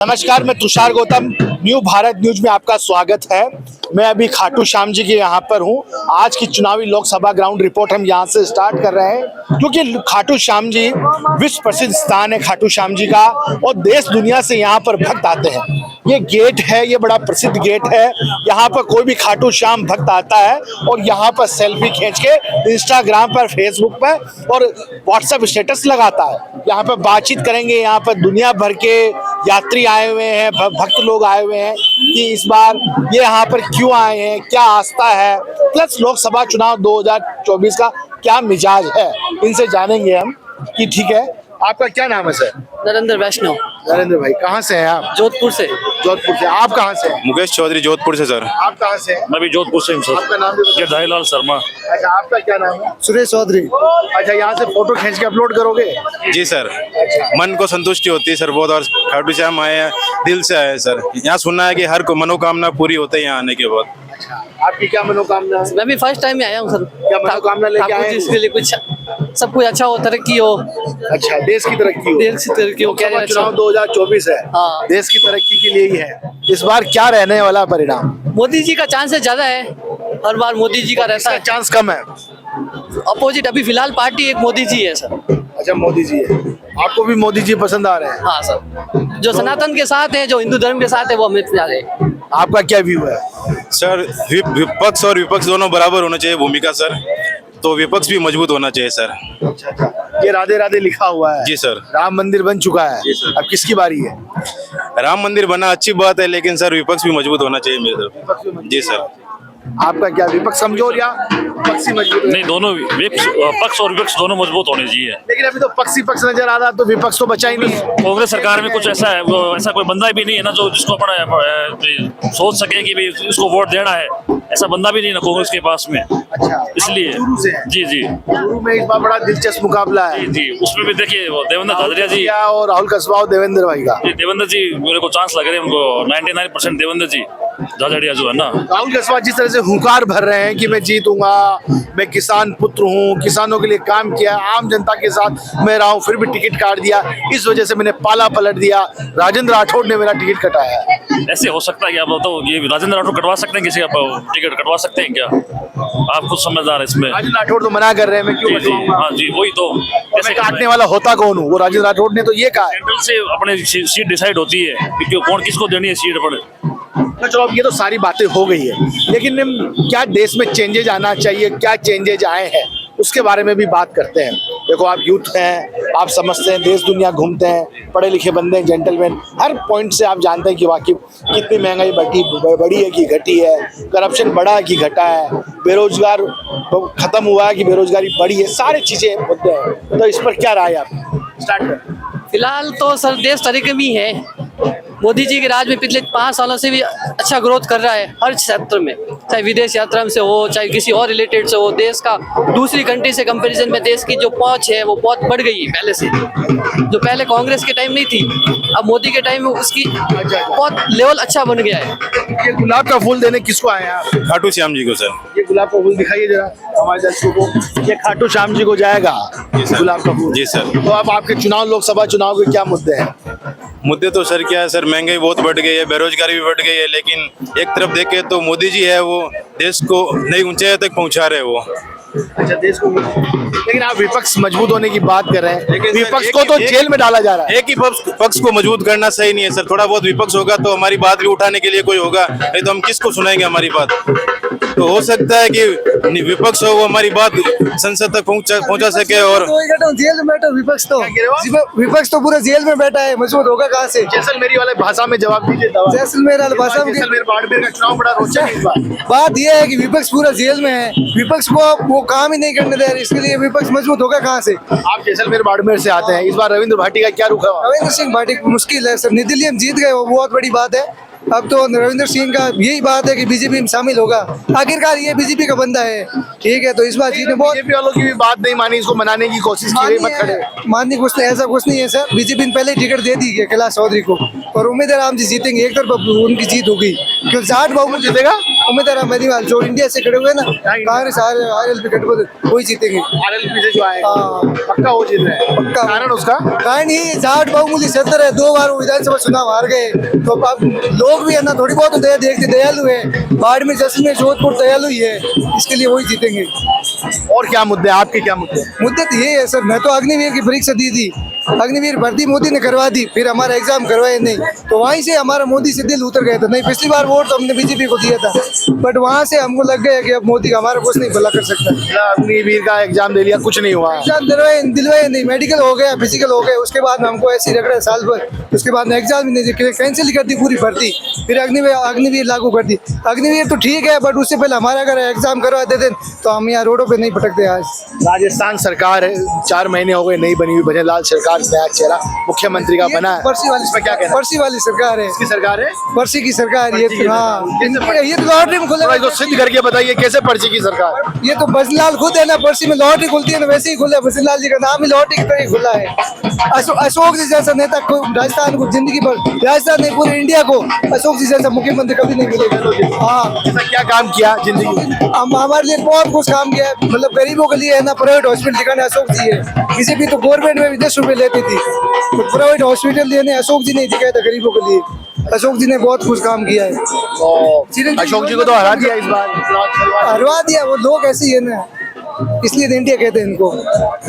नमस्कार, मैं Tushar Gautam, new Bharat news में आपका स्वागत है। मैं अभी खाटू श्याम जी के यहाँ पर हूँ। आज की चुनावी लोकसभा ग्राउंड रिपोर्ट हम यहाँ से स्टार्ट कर रहे हैं क्योंकि खाटू श्याम जी विश्व प्रसिद्ध स्थान है खाटू श्याम जी का, और देश दुनिया से यहाँ पर भक्त आते हैं। ये गेट है, ये बड़ा प्रसिद्ध गेट है। यहाँ पर कोई भी खाटू श्याम भक्त आता है और यहाँ पर सेल्फी खींच के इंस्टाग्राम पर, फेसबुक पर और व्हाट्सएप स्टेटस लगाता है। यहाँ पर बातचीत करेंगे। यहाँ पर दुनिया भर के यात्री आए हुए हैं, भक्त लोग आए हुए हैं कि इस बार ये यहाँ पर क्यों आए हैं, क्या आस्था है, प्लस लोकसभा चुनाव 2024 का क्या मिजाज है, इनसे जानेंगे हम कि ठीक है। आपका क्या नाम है सर? नरेंद्र वैष्णव। नरेंद्र भाई, कहाँ से हैं आप? जोधपुर से। जोधपुर से। आप कहाँ से हैं? मुकेश चौधरी, जोधपुर से सर। आप कहाँ से हैं? मैं भी जोधपुर से हूँ सर। आपका नाम भी? धारीलाल शर्मा। अच्छा, आपका क्या नाम है? सुरेश चौधरी। अच्छा, यहाँ से फोटो खींच के अपलोड करोगे? जी सर, मन को संतुष्टि होती है सर बहुत। और खाटू श्याम आए हैं, दिल से आए हैं सर। यहाँ सुनना है कि हर को मनोकामना पूरी होती है यहाँ आने के बाद। आपकी क्या मनोकामना है? मैं भी फर्स्ट टाइम में आया हूँ सर। क्या मनोकामना लेके आए हैं? इसके लिए कुछ सब कुछ अच्छा हो, तरक्की हो। अच्छा, देश की तरक्की हो। देश की तरक्की हो। लोकसभा चुनाव 2024 है। हाँ। देश की तरक्की के लिए ही है। इस बार क्या रहने वाला परिणाम? मोदी जी का चांसेस ज्यादा है, हर बार मोदी जी का रहता इसका है। चांस कम है। अपोजिट अभी फिलहाल पार्टी एक मोदी जी है सर। अच्छा, मोदी जी है। आपको भी मोदी जी पसंद आ रहे हैं? हाँ सर, जो सनातन के साथ है, जो हिंदू धर्म के साथ है, वो अमित शाह है। आपका क्या व्यू है? सर, विपक्ष और विपक्ष दोनों बराबर होना चाहिए भूमिका सर। तो विपक्ष भी मजबूत होना चाहिए सर। अच्छा, ये राधे राधे लिखा हुआ है। जी सर। राम मंदिर बन चुका है। जी सर। अब किसकी बारी है? राम मंदिर बना अच्छी बात है, लेकिन सर विपक्ष भी मजबूत होना चाहिए मेरे तरफ। जी सर। आपका क्या, विपक्ष कमजोर या पक्षी मजबूत? नहीं, दोनों पक्ष और विपक्ष दोनों मजबूत होने चाहिए। लेकिन अभी तो पक्षी पक्ष नजर आ रहा, तो विपक्ष तो बचा ही नहीं है। कांग्रेस सरकार में कुछ ऐसा है, ऐसा कोई बंदा भी नहीं है ना जो जिसको अपना सोच सके कि भी इसको वोट देना है। ऐसा बंदा भी नहीं ना कांग्रेस के पास में। अच्छा, इसलिए शुरू से है। जी जी शुरू में इस बार बड़ा दिलचस्प मुकाबला है। जी जी, उसमें भी देखिए वो देवेंद्र झाझड़िया जी और राहुल कस्बा और देवेंद्र भाई का। देवेंद्र जी मेरे को चांस लग रहे हैं उनको। 99% देवेंद्र जी झाझड़िया जो है ना। राहुल कस्बा जिस तरह से हुंकार भर रहे हैं कि मैं जीतूंगा, मैं किसान पुत्र हूँ, किसानों के लिए काम किया, आम जनता के साथ मैं रहा हूँ, फिर भी टिकट काट दिया, इस वजह से मैंने पाला पलट दिया, राजेंद्र राठौड़ ने मेरा टिकट कटाया है। ऐसे हो सकता है क्या? आप बताओ, ये राजेंद्र राठौड़ कटवा सकते हैं किसी का टिकट? कटवा सकते हैं क्या? आप खुद समझदार है इसमें। राजेंद्र राठौड़ तो मना कर रहे हैं, मैं क्यों जी जी, कटवाऊंगा? हाँ जी, वही तो। मैं काटने वाला होता कौन हूँ? वो राजेंद्र राठौड़ ने तो ये कहा है। सेंट्रल से अपने सीट डिसाइड होती है कि कौन किसको देनी है सीट पर। तो चलो, अब ये तो सारी बातें हो गई है, लेकिन क्या देश में चेंजेज आना चाहिए, क्या चेंजेज आए हैं, उसके बारे में भी बात करते हैं। देखो, आप यूथ हैं, आप समझते हैं, देश दुनिया घूमते हैं, पढ़े लिखे बंदे हैं, जेंटलमैन, हर पॉइंट से आप जानते हैं कि वाकई कितनी महंगाई बढ़ी है कि घटी है, करप्शन बढ़ा है कि घटा है, बेरोजगार खत्म हुआ है कि बेरोजगारी बढ़ी है, सारी चीजें मुद्दे हैं। तो इस पर क्या राय है आप? स्टार्ट करें। फिलहाल तो सर देश तरीके में ही है। मोदी जी के राज में पिछले 5 सालों से भी अच्छा ग्रोथ कर रहा है हर क्षेत्र में, चाहे विदेश यात्रा से हो, चाहे किसी और रिलेटेड से हो। देश का दूसरी कंट्री से कंपैरिजन में देश की जो पहुंच है वो बहुत बढ़ गई है पहले से, जो पहले कांग्रेस के टाइम नहीं थी। अब मोदी के टाइम में उसकी बहुत लेवल अच्छा बन गया है। ये गुलाब का फूल देने किसको आए हैं आप? खाटू श्याम जी को सर। ये गुलाब का फूल दिखाइए जरा हमारे दर्शकों को। ये खाटू श्याम जी को जाएगा गुलाब का फूल। जी सर। तो अब आपके चुनाव, लोकसभा चुनाव के क्या मुद्दे हैं? मुद्दे तो सर क्या है सर, महंगाई बहुत बढ़ गई है, बेरोजगारी भी बढ़ गई है, लेकिन एक तरफ देखे तो मोदी जी है वो देश को नई ऊंचाई तक पहुंचा रहे हैं वो। अच्छा, देश को। लेकिन आप विपक्ष मजबूत होने की बात कर रहे हैं, लेकिन विपक्ष सर, को तो जेल में डाला जा रहा है। एक ही पक्ष को मजबूत करना सही नहीं है सर। थोड़ा बहुत विपक्ष होगा तो हमारी बात भी उठाने के लिए कोई होगा, नहीं तो हम किसको सुनाएंगे हमारी बात? तो हो सकता है कि विपक्ष हो वो हमारी बात संसद तक पहुंचा सके। और जेल में बैठा विपक्ष तो पूरा जेल में बैठा है, मजबूत होगा कहाँ से? जैसलमेरी वाले भाषा में जवाब दीजिए। जैसलमेर वाली भाषा में जैसलमेर बाड़मेर का चुनाव बड़ा रोचक है इस बार। बात यह है कि विपक्ष पूरा जेल में है, विपक्ष को वो काम ही नहीं करने दे रहे, इसके लिए विपक्ष मजबूत होगा कहाँ से? आप जैसलमेर बाड़मेर से आते हैं, इस बार रविंद्र भाटी का क्या रुख है? रविंद्र सिंह भाटी मुश्किल है सर, निर्दलीय जीत गए, वो बहुत बड़ी बात है। अब तो रविंद्र सिंह का यही बात है कि बीजेपी में शामिल होगा, आखिरकार ये बीजेपी का बंदा है, ठीक है। तो इस बार जीतने बहुत बीजेपी वालों की भी बात नहीं मानी, इसको मनाने की कोशिश की, मत खड़े माननी कुछ नहीं, ऐसा कुछ नहीं है सर। बीजेपी ने पहले टिकट दे दी है कैलाश चौधरी को, और उम्मीद है राम जी जीतेंगे, एक तरफ उनकी जीत होगी क्योंकि 60 बहुमत जीतेगा। उम्मीदवार बेनीवाल जो इंडिया से खड़े हुए ना, कांग्रेस RLP गठबंधन वही जीतेंगे। RLP से जो आए हाँ। पक्का वो जीत रहे हैं। पक्का। कारण उसका कारण ये जाट बहुमूल्य क्षेत्र है, 2 बार वो विधानसभा चुनाव हार गए, तो अब लोग भी है ना थोड़ी बहुत दया देखते दयालु है। बाड़मेर, जैसलमेर, जोधपुर दयालु ही है, इसके लिए वही जीतेंगे। और क्या मुद्दे हैं? आपके क्या मुद्दे हैं? मुद्दे तो ये है सर, मैं तो अग्निवीर की परीक्षा दी थी, अग्निवीर भर्ती मोदी ने करवा दी, फिर हमारा एग्जाम करवाए नहीं, तो वहीं से हमारा मोदी से दिल उतर गया था। नहीं, पिछली बार वोट तो हमने बीजेपी को दिया था, बट वहां से हमको लग गया कि अब मोदी का हमारा कुछ नहीं भला कर सकता। अग्निवीर का एग्जाम दे लिया, कुछ नहीं हुआ। एग्जाम दिलवाए नहीं, मेडिकल हो गया, फिजिकल हो गया, उसके बाद में हमको ऐसे रख रहे साल भर, उसके बाद में एग्जाम भी नहीं, कैंसिल कर दी पूरी भर्ती, फिर अग्निवीर लागू कर दी। अग्निवीर तो ठीक है, बट उससे पहले हमारा अगर एग्जाम करवा देते तो हम यहाँ रोडों पे नहीं भटकते। आज राजस्थान सरकार है, 4 महीने हो गए नहीं बनी हुई, भजन लाल सरकार नया चेहरा मुख्यमंत्री का बना है। पर्ची वाली, इसमें क्या कहना है? पर्ची वाली सरकार है, किसकी सरकार है? पर्ची की सरकार। ये पर्ची की हाँ, सरकार। ये तो लॉटरी में खुले, थोड़ा इसको सिद्ध करके बताइए कैसे पर्ची की सरकार? ये तो भजनलाल खुद है ना, पर्ची में लॉटरी खुलती है ना, वैसे ही खुला है। भजनलाल जी का नाम ही लॉटरी की तरह ही खुला है। अशोक जी जैसा नेता राजस्थान को जिंदगी भर, राजस्थान नहीं पूरे इंडिया को अशोक जी जैसा मुख्यमंत्री कभी नहीं मिलेगा। हाँ, ऐसा क्या काम किया जिंदगी में? हमारे लिए बहुत कुछ काम किया है, मतलब गरीबों के लिए है ना, प्राइवेट हॉस्पिटल दिखाने अशोक जी है। बीजेपी तो गवर्नमेंट में भी 10 रुपए लेती थी, तो प्राइवेट हॉस्पिटल देने अशोक जी ने दिखाया था गरीबों के लिए। अशोक जी ने बहुत कुछ काम किया है। अशोक जी को तो हरा दिया इस बार, हरवा दिया, वो लोग ऐसे ही है ना, इसलिए तो इंडिया कहते हैं इनको।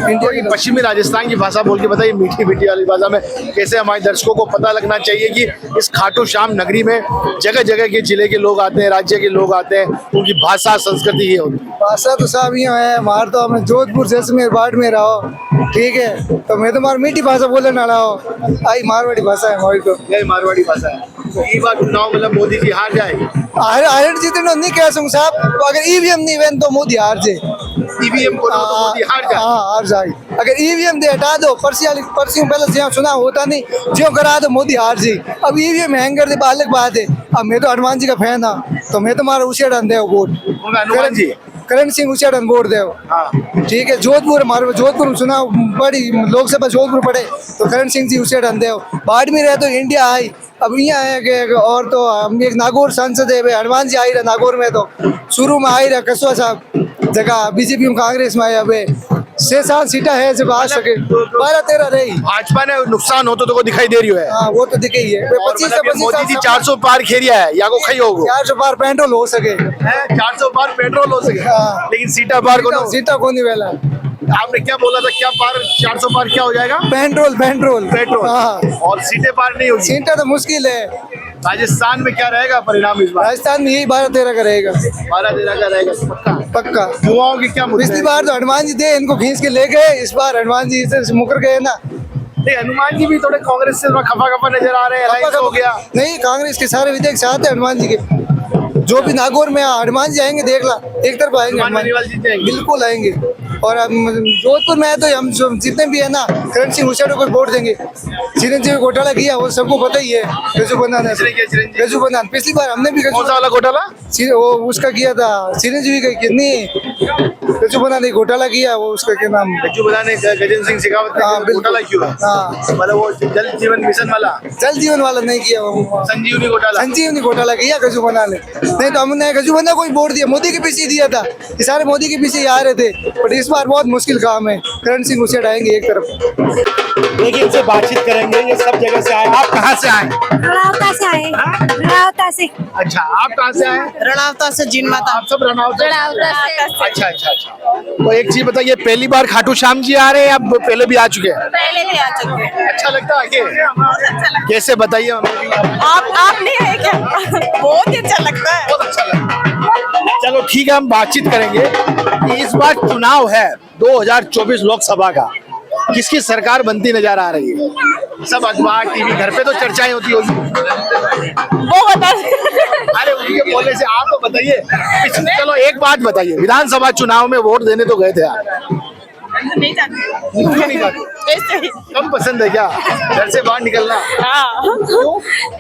इंडिया की पश्चिमी राजस्थान की भाषा बोल के बताइए, मीठी मीठी वाली भाषा में, कैसे हमारे दर्शकों को पता लगना चाहिए कि इस खाटू श्याम नगरी में जगह जगह के जिले के लोग आते हैं, राज्य के लोग आते हैं, उनकी भाषा संस्कृति ये होती है। भाषा तो सब यहाँ है, हमारे तो हमें जोधपुर जैसलमेर बाड़मेर रहो, ठीक है, तो मैं तो मार मीठी भाषा बोले ना रहो, आई मारवाड़ी भाषा है हमारी, तो यही मारवाड़ी भाषा है। तो ये बात चुनाव मतलब मोदी जी हार जाए, हार जीते नहीं कह सकूँ साहब, अगर ईवीएम नहीं वन तो मोदी हार जाए। ईवीएम को तो मोदी हार जाए। हाँ, हार जाए। अगर ईवीएम दे हटा दो, पर्ची पहले यहाँ चुनाव होता नहीं, जो करा दो मोदी हार जाए। अब ईवीएम हैंग कर दे अलग बात है। अब मैं तो हनुमान जी का फैन हाँ, तो मैं तो मारा उसे done they vote, Hanuman ji Karan Singh उसे डन वोट दे। हाँ। ठीक है, जोधपुर हमारे जोधपुर चुनाव बड़ी लोकसभा जोधपुर पड़े तो करण सिंह जी उसे डन दे। बाड़मेर है तो इंडिया आई, अब यहाँ है कि और तो हम एक नागौर सांसद है, हनुमान जी आई रहा नागौर में, तो शुरू में आई रहा कसवा साहब जगह बीजेपी में, कांग्रेस में आए, अब 6-7 सीटा है जब आ सके, 12-13 रही। भाजपा ने नुकसान हो तो दिखाई दे रही है। हाँ, वो तो दिखे ही है। और 25 मतलब ये मोदी जी 400 पार खेरिया है, या को खई होगो 400 पार पेट्रोल हो सके, 400 पार पेट्रोल हो सके, हाँ। लेकिन सीटा पार को सीटा को नहीं वेला। आपने क्या बोला था, क्या पार 400 पार क्या हो जाएगा? Petrol petrol. हाँ, और सीटें पार नहीं होगी। सीटा तो मुश्किल है। राजस्थान में क्या रहेगा परिणाम इस बार? राजस्थान में यही 12-13 का रहेगा, 12-13 का रहेगा पक्का। पक्का। युवाओं की क्या मुद्दे पिछली हैं? बार तो हनुमान जी थे, इनको खींच के ले गए, इस बार हनुमान जी से मुकर गए ना। नहीं, हनुमान जी भी थोड़े कांग्रेस से थोड़ा खफा नजर आ रहे हैं, alliance हो गया। नहीं, कांग्रेस के सारे विधायक साथ है हनुमान जी के, जो भी नागौर में हनुमान जी आएंगे, देख ला, एक तरफ आएंगे हनुमान हनुमान, बेनीवाल जीत जाएंगे। बिल्कुल आएंगे। और जोधपुर में है तो हम जितने भी है ना, करण सिंह उसेडो को वोट देंगे। चिरंजीवी घोटाला किया वो सबको पता ही है, गजू बनाना, गजू बनाना। पिछली बार हमने भी कौन सा वाला घोटाला? वो उसका किया था, चिरंजीवी का कितनी गजू बनाने घोटाला किया, वो उसका क्या नाम, गज्जू बनाने गजेंद्र सिंह शेखावत हाँ, ने बिल्कुल। घोटाला क्यों है? हाँ, मतलब वो जल जीवन मिशन वाला, जल जीवन वाला नहीं किया, वो संजीवनी घोटाला। संजीवनी घोटाला किया गजू बनाने। नहीं तो हमने गजू बना कोई वोट दिया, मोदी के पीछे दिया था, ये सारे मोदी के पीछे ही आ रहे थे, बट इस बार बहुत मुश्किल काम है। करण सिंह उसे आएंगे एक तरफ। देखिए, इनसे बातचीत करेंगे, ये सब जगह से आए। आप कहाँ से आए? रणावता से आए, रणावता से। अच्छा, आप कहाँ से आए? रणावता से जीन माता। आप सब रनावता? रणावता से। अच्छा। तो एक चीज बताइए, पहली बार खाटू श्याम जी आ रहे हैं, अब पहले भी आ चुके हैं? पहले भी आ चुके हैं। अच्छा लगता है आगे? कैसे बताइए हमें भी। आप नहीं है क्या? बहुत ही अच्छा लगता है। बहुत अच्छा लगता है। चलो ठीक है, हम बातचीत करेंगे कि इस बार चुनाव है 2024 लोकसभा का, किसकी सरकार बनती नजर आ रही है? सब अखबार टीवी घर पे तो चर्चाएं होती होगी। वो बता। अरे उनके बोलने से आप तो बताइए। चलो एक बात बताइए, विधानसभा चुनाव में वोट देने तो गए थे आप? नहीं जाते। क्यों नहीं जाते? ऐसे ही। कम पसंद है क्या घर से बाहर निकलना? हाँ।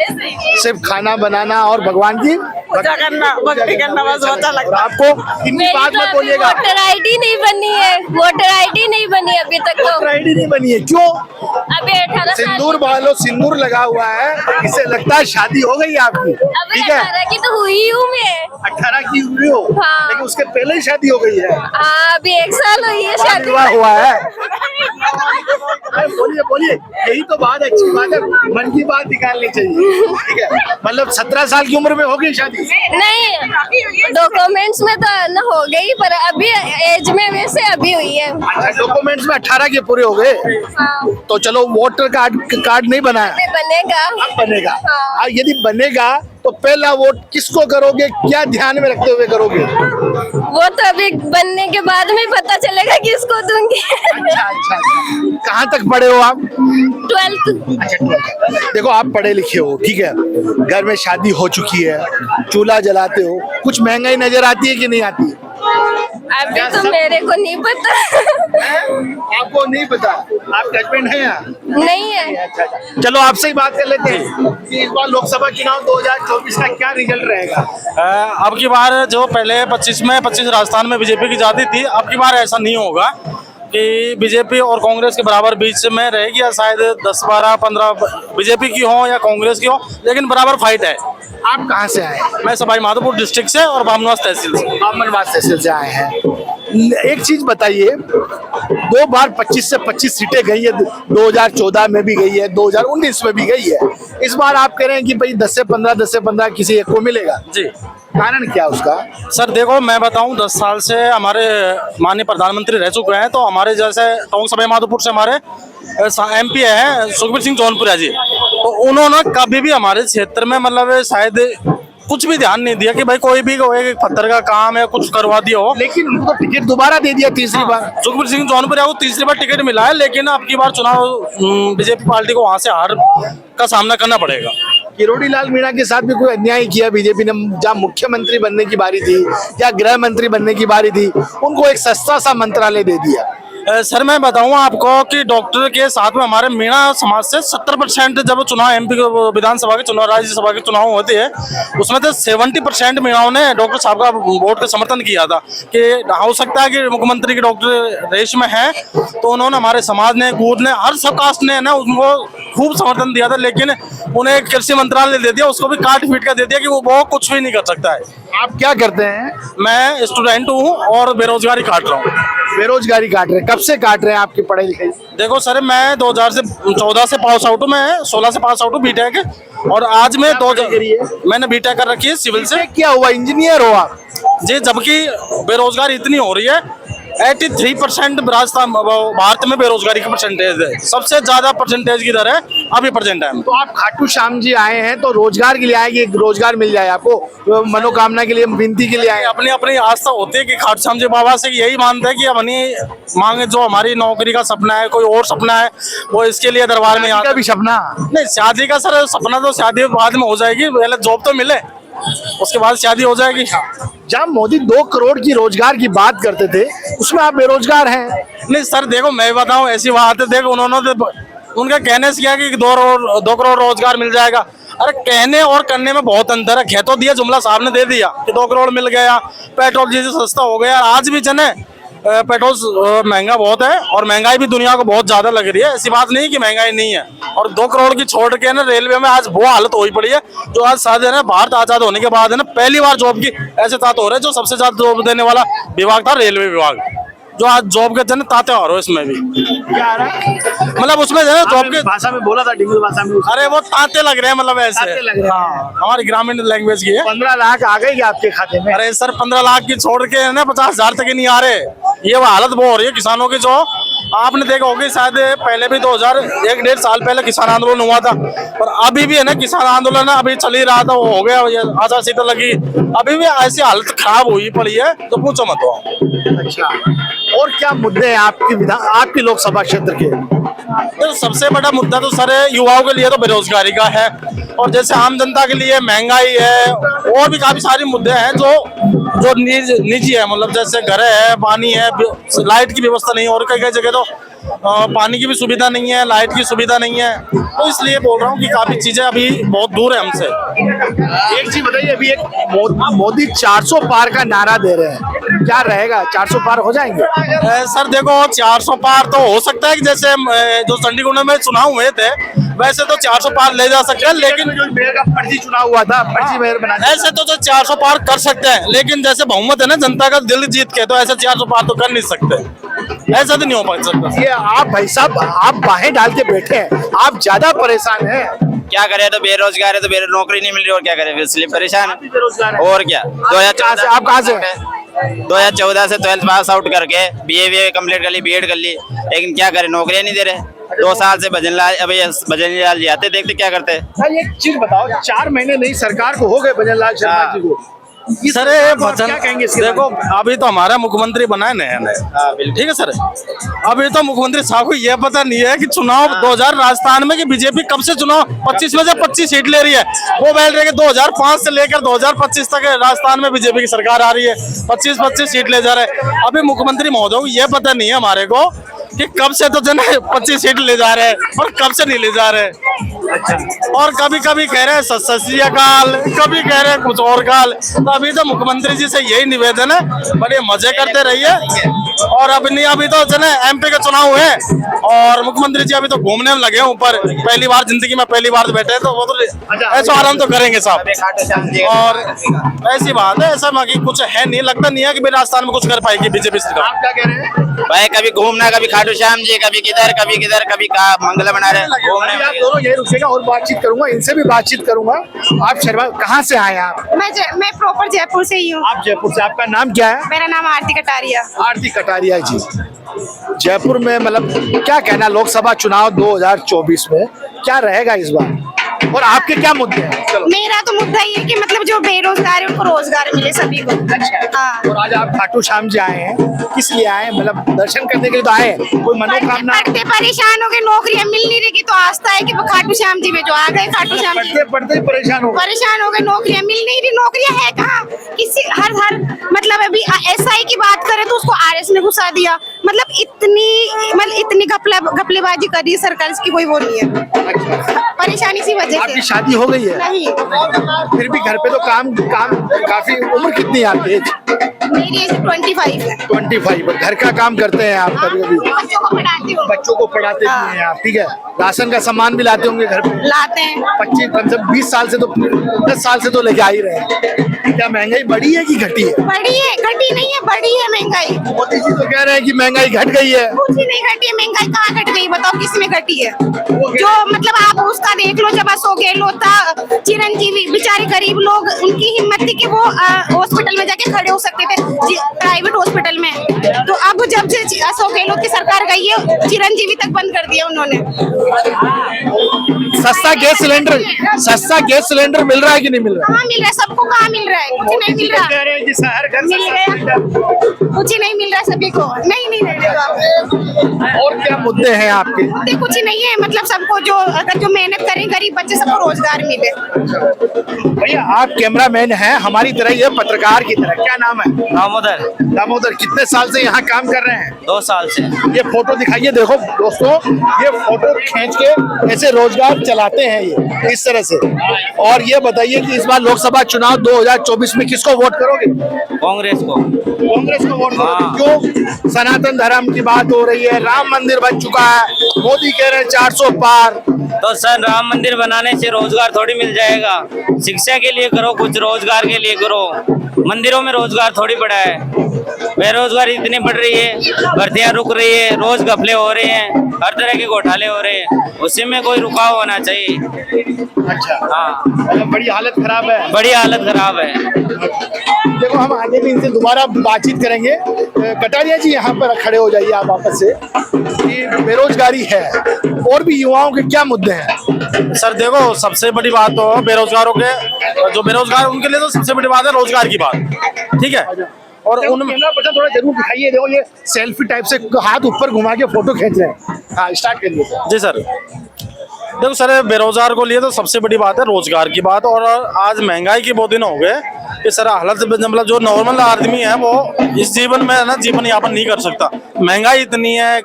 ऐसे ही। सिर्फ खाना बनाना और भगवान की पूजा करना, भक्ति करना बस अच्छा और लगता है। आपको इतनी बात मत बोलिएगा, वोटर आईडी नहीं बनी है, वोटर आईडी नहीं बनी अभी तक तो। आईडी नहीं बनी है, क्यों? अभी 18 साल सिंदूर वालों सिंदूर लगा हुआ है, इससे लगता है शादी हो गई आपकी, अभी ठीक है? 18 की तो हुई हूँ मैं। 18 की हुई हो, हाँ। लेकिन उसके पहले ही शादी हो गई है, हाँ अभी 1 साल हुई है बाल शादी। विवाह हुआ है। अरे बोलिए बोलिए, यही तो बात अच्छी बात है, मन की बात निकालनी चाहिए, ठीक है? मतलब 17 साल की उम्र में हो गई शादी? नहीं डॉक्यूमेंट्स में तो न हो गई, पर अभी एज में वैसे अभी हुई है। अच्छा, डॉक्यूमेंट्स में 18 के पूरे हो गए, हाँ तो चलो वोटर कार्ड नहीं बना है, अभी बनेगा। अब बनेगा। हाँ। यदि बनेगा तो पहला वोट किसको करोगे, क्या ध्यान में रखते हुए करोगे? वो तो अभी बनने के बाद में पता चलेगा किसको दूंगी। अच्छा अच्छा, कहाँ तक पढ़े हो आप? 12th। अच्छा, देखो आप पढ़े लिखे हो, ठीक है, घर में शादी हो चुकी है, चूल्हा जलाते हो, कुछ महंगाई नजर आती है कि नहीं आती है? अभी तो मेरे को नहीं पता। आपको नहीं पता, आपके हस्बैंड है यहाँ? नहीं है। चलो आपसे ही बात कर लेते हैं कि इस बार लोकसभा चुनाव 2024 का क्या रिजल्ट रहेगा? अब की बार जो पहले 25 राजस्थान में बीजेपी की जाती थी, अब की बार ऐसा नहीं होगा कि बीजेपी और कांग्रेस के बराबर बीच में रहेगी, या शायद 10, 12, 15 बीजेपी की हो या कांग्रेस की हो, लेकिन बराबर फाइट है। आप कहाँ से आए? मैं सवाई माधोपुर डिस्ट्रिक्ट से और बामनवास तहसील से। बामनवास तहसील से आए हैं। एक चीज बताइए, 2 बार 25 से 25 सीटें गई है, 2014 में भी गई है, 2019 में भी गई है, इस बार आप कह रहे हैं कि भाई 10 से 15 किसी एक को मिलेगा जी, कारण क्या उसका? सर देखो मैं बताऊं, 10 साल से हमारे माननीय प्रधानमंत्री रह चुके हैं, तो हमारे जैसे टोंक सवाई माधोपुर से हमारे MP हैं सुखबीर सिंह जौनपुरिया जी, तो उन्होंने कभी भी हमारे क्षेत्र में मतलब शायद कुछ भी ध्यान नहीं दिया कि भाई कोई भी एक पत्थर का काम है कुछ करवा दिया हो। लेकिन उनको तो टिकट दोबारा दे दिया तीसरी बार। सुखबीर सिंह जौनपुरिया को तीसरी बार टिकट मिला है, लेकिन अब की बार चुनाव बीजेपी पार्टी को वहां से हार का सामना करना पड़ेगा। किरोड़ी लाल मीणा के साथ भी कोई अन्याय किया बीजेपी ने, जहाँ मुख्यमंत्री बनने की बारी थी या गृह मंत्री बनने की बारी थी, उनको एक सस्ता सा मंत्रालय दे दिया। सर मैं बताऊं आपको कि डॉक्टर के साथ में हमारे मीणा समाज से 70% जब चुनाव MP विधानसभा के चुनाव, राज्यसभा के चुनाव होते हैं, उसमें तो 70% मीणाओं ने डॉक्टर साहब का वोट का समर्थन किया था कि हो सकता है कि मुख्यमंत्री के डॉक्टर रेस में है, तो उन्होंने हमारे समाज ने, कूद ने, हर सब कास्ट ने ना उनको खूब समर्थन दिया था, लेकिन उन्हें कृषि मंत्रालय दे दिया, उसको भी काट पीट कर दे दिया कि वो कुछ भी नहीं कर सकता है। आप क्या करते हैं? मैं स्टूडेंट हूँ और बेरोजगारी काट रहा हूँ। बेरोजगारी काट रहे हैं, कब से काट रहे हैं आपकी पढ़ाई लिखाई? देखो सर मैं 2014 से पास आउट हूँ, मैं 16 से पास आउट हूँ बीटेक, और आज मैं मैंने बीटेक कर रखी है सिविल से। क्या हुआ, इंजीनियर हो आप? जी, जबकि बेरोजगारी इतनी हो रही है, 83% राजस्थान भारत में बेरोजगारी की परसेंटेज है, सबसे ज्यादा परसेंटेज की दर है अभी प्रेजेंट टाइम। तो आप खाटू श्याम जी आए हैं तो रोजगार के लिए आए कि रोजगार मिल जाए आपको, मनोकामना के लिए, विनती के लिए आए? अपनी अपनी आस्था होती है कि खाटू श्याम जी बाबा से यही मानते हैं कि अपनी मांगे, जो हमारी नौकरी का सपना है, कोई और सपना है, वो इसके लिए दरबार में शादी का भी सपना? नहीं, शादी का सर सपना तो शादी बाद में हो जाएगी, पहले जॉब तो मिले, उसके बाद शादी हो जाएगी। जब मोदी 2 करोड़ की रोजगार की बात करते थे, उसमें आप बेरोजगार हैं? नहीं सर देखो मैं बताऊं, ऐसी बात है, देखो उन्होंने उनका कहने से क्या कि 2 करोड़ रोजगार मिल जाएगा। अरे कहने और करने में बहुत अंतर है। कह तो दिया, जुमला साहब ने दे दिया कि 2 करोड़ मिल गया, पेट्रोल डीजल सस्ता हो गया। आज भी जने पेट्रोल महंगा बहुत है और महंगाई भी दुनिया को बहुत ज्यादा लग रही है, ऐसी बात नहीं कि महंगाई नहीं है। और 2 करोड़ की छोड़ के ना रेलवे में आज वो हालत हो पड़ी है, जो आज शायद है ना भारत आजाद होने के बाद है ना पहली बार जॉब की ऐसे तात हो रहे हैं। जो सबसे ज्यादा जॉब देने वाला विभाग था रेलवे विभाग, जो आज जॉब के जन ताते हो रहे हो इसमें भी, मतलब उसमें जो है जॉब के भाषा में बोला था, डिंगल भाषा में, अरे वो तांते लग रहे हैं, मतलब ऐसे तांते लग रहे हैं। हाँ, हमारी ग्रामीण लैंग्वेज की है। 15 लाख आ गए क्या आपके खाते में? अरे सर 15 लाख की छोड़ के है ना 50,000 तक ही नहीं आ रहे। ये वो हालत वो हो रही है किसानों की। जो आपने देखा होगा शायद पहले भी 1.5 साल पहले किसान आंदोलन हुआ था, और अभी भी है ना किसान आंदोलन अभी चल ही रहा था, वो हो गया, आचार संहिता लगी, अभी भी ऐसी हालत खराब हुई पड़ी है तो पूछो मत। अच्छा, और क्या मुद्दे हैं आपकी लोकसभा क्षेत्र के? तो सबसे बड़ा मुद्दा तो सर युवाओं के लिए तो बेरोजगारी का है, और जैसे आम जनता के लिए महंगाई है, और भी काफी सारे मुद्दे हैं जो जो निजी है, मतलब जैसे घर है, पानी है, लाइट की व्यवस्था नहीं है, और कई कई जगह तो पानी की भी सुविधा नहीं है, लाइट की सुविधा नहीं है। तो इसलिए बोल रहा हूँ कि काफी चीजें अभी बहुत दूर है हमसे। एक चीज बताइए, अभी एक मोदी 400 पार का नारा दे रहे हैं, क्या रहेगा? 400 पार हो जाएंगे? सर देखो, 400 पार तो हो सकता है कि जैसे जो चंडीगढ़ में चुनाव हुए थे वैसे तो 400 पार ले जा सकते हैं, लेकिन जो मेयर का फर्जी चुनाव हुआ था, फर्जी मेयर बना दिया। ऐसे तो 400 पार कर सकते हैं, लेकिन जैसे बहुमत है ना जनता का दिल जीत के, तो ऐसे 400 पार तो कर नहीं सकते, ऐसा तो नहीं हो पा सकता। ये आप भाई साहब, आप बाहें डाल के बैठे हैं, आप ज्यादा परेशान हैं। क्या करे, तो बेरोजगार है, तो नौकरी नहीं मिल रही, और क्या करे, इसलिए परेशान है। बेरोजगार है। और क्या, 2014 आप कहाँ से? 2014 से 12th पास आउट करके BA कंप्लीट कर ली, BEd कर ली, लेकिन क्या करे, नौकरियां नहीं दे रहे। 2 साल से भजन लाल जी आते, देखते क्या करते हैं। सर एक चीज बताओ, 4 महीने नहीं सरकार को हो गए भजन लाल शर्मा जी को, सर क्या कहेंगे इसके देखो, अभी तो हमारा मुख्यमंत्री बना है नया, ठीक है सर। अभी तो मुख्यमंत्री साहब को यह पता नहीं है कि चुनाव 2000 राजस्थान में कि बीजेपी कब से चुनाव 25 में से 25 सीट ले रही है। वो बैठ रहे 2005 से लेकर 2025 तक राजस्थान में बीजेपी की सरकार आ रही है, 25 सीट ले जा रहे हैं। अभी मुख्यमंत्री महोदय को यह पता नहीं है हमारे को कि कब से तो जन 25 सीट ले जा रहे हैं और कब से नहीं ले जा रहे हैं। और कभी कभी कह रहे हैं सत श्री अकाल, कभी कह रहे हैं कुछ और काल। तो अभी तो मुख्यमंत्री जी से यही निवेदन है, बड़े मजे करते रहिए। और अभी तो जन MP के चुनाव हुए और मुख्यमंत्री जी अभी तो घूमने में लगे हैं ऊपर, पहली बार जिंदगी में पहली बार बैठे हैं, तो वो तो ऐसा आराम तो करेंगे साहब। और ऐसी बात है, ऐसा बाकी कुछ है नहीं, लगता नहीं है कि राजस्थान में कुछ कर पाएगी बीजेपी सरकार। आप क्या कह रहे हैं भाई, कभी घूमना, कभी खाटू श्याम जी, कभी किधर कभी मंगला बना रहे हैं, घूमने आप दोनों यही रुकेगा और बातचीत करूंगा, इनसे भी बातचीत करूंगा। आप शर्मा कहाँ से आए आप? मैं प्रॉपर जयपुर से ही हूँ। आप जयपुर से, आपका नाम क्या है? मेरा नाम आरती कटारिया। आरती कटारिया जी, जयपुर में मतलब क्या कहना, लोकसभा चुनाव 2024 में क्या रहेगा इस बार, और आपके क्या मुद्दे हैं? चलो। मेरा तो मुद्दा ये है कि मतलब जो बेरोजगार है उनको रोजगार मिले सभी को। अच्छा। हाँ। और आज आप खाटू श्याम जी आए हैं, किस लिए आए हैं? मतलब दर्शन करने के लिए तो आए हैं, कोई मनोकामना? पढ़ते परेशान हो गए, नौकरियां मिल नहीं रही, तो आस्था है कि वो खाटू श्याम जी में जो आ गए, खाटू श्याम जी पढ़ते ही परेशान हो गए, नौकरियां मिल नहीं रही। नौकरियां है कहाँ? किसी हर मतलब अभी SI की बात करें तो उसको RS में घुसा दिया। मतलब इतनी घपलेबाजी कर रही है सरकार, इसकी कोई वो नहीं है। परेशानी इसी वजह से। आपकी शादी हो गई है? नहीं। फिर भी घर पे तो काम काफी। उम्र कितनी है आपकी? एज? मेरी एज 25 है। 25। घर का काम करते हैं आप? कभी कभी बच्चों को पढ़ाती हूँ। बच्चों को पढ़ाते भी हैं आप, ठीक है। राशन का सामान भी लाते होंगे घर पे? लाते हैं। 25 कम से 20 साल से तो 10 साल से तो लेके आ ही रहे हैं। क्या महंगाई बढ़ी है कि घटी है? बढ़ी है, घटी नहीं है, बढ़ी है महंगाई। मोदी जी तो कह रहे हैं कि महंगाई घट गई है। कुछ ही नहीं घटी है, महंगाई कहाँ घट गई बताओ, किसमें घटी है? जो मतलब आप उसका देख लो, जब अशोक गहलोत था, चिरंजीवी, बेचारे गरीब लोग, उनकी हिम्मत थी कि वो हॉस्पिटल में जाके खड़े हो सकते थे, प्राइवेट हॉस्पिटल में। तो अब जब से अशोक गहलोत की सरकार गई है, चिरंजीवी तक बंद कर दिया उन्होंने। सस्ता गैस सिलेंडर मिल रहा है कि नहीं मिल रहा? कहाँ मिल रहा है? सबको कहाँ मिल रहा है? कुछ नहीं मिल रहा। कह रहे हैं कि हर घर मिल गया, कुछ ही नहीं मिल रहा सभी को। नहीं मिलेगा। और क्या मुद्दे हैं आपके? मुद्दे कुछ ही नहीं है, मतलब सबको जो मेहनत करें, गरीब बच्चे सबको रोजगार मिले। भैया आप कैमरामैन हैं हमारी तरह, ये पत्रकार की तरह, क्या नाम है? दामोदर। कितने साल से यहाँ काम कर रहे हैं? 2 साल से। ये फोटो दिखाइए, देखो दोस्तों, ये फोटो खींच के ऐसे रोजगार चलाते हैं ये इस तरह से। और ये बताइए कि इस बार लोकसभा चुनाव 2024 में किसको वोट करोगे? कांग्रेस को वोट करोगे? क्यों? सनातन धर्म की बात हो रही है, राम मंदिर बन चुका है, मोदी कह रहे हैं 400 पार। तो सर, राम मंदिर बनाने से रोजगार थोड़ी मिल जाएगा। शिक्षा के लिए करो, कुछ रोजगार के लिए करो। मंदिरों में रोजगार थोड़ी बढ़ा है, बेरोजगारी इतनी बढ़ रही है, भर्तियां रुक रही है, रोज घपले हो रहे हैं, हर तरह के घोटाले हो रहे हैं, उसी में कोई रुकाव होना चाहिए। अच्छा। हाँ, बड़ी हालत खराब है। बड़ी हालत खराब है। देखो हम आगे भी इनसे दोबारा बातचीत करेंगे। कटारिया जी यहाँ पर खड़े हो जाइए आप वापस से, कि बेरोजगारी है, और भी युवाओं के क्या मुद्दे हैं? सर देखो, सबसे बड़ी बात तो बेरोजगारों के, जो बेरोजगार उनके लिए तो सबसे बड़ी बात है रोजगार की बात, ठीक है। और उनमें थोड़ा जरूर दिखाइए। देखो ये सेल्फी टाइप से हाथ ऊपर घुमा के फोटो खींच रहे हैं। हाँ, स्टार्ट करिए। जी सर। देखो सर, बेरोजगार को लिए तो सबसे बड़ी बात है रोजगार की बात। और आज महंगाई के बहुत दिन हो गए कि सर हालत मतलब जो नॉर्मल आदमी है वो इस जीवन में ना जीवन यापन नहीं कर सकता। महंगाई इतनी है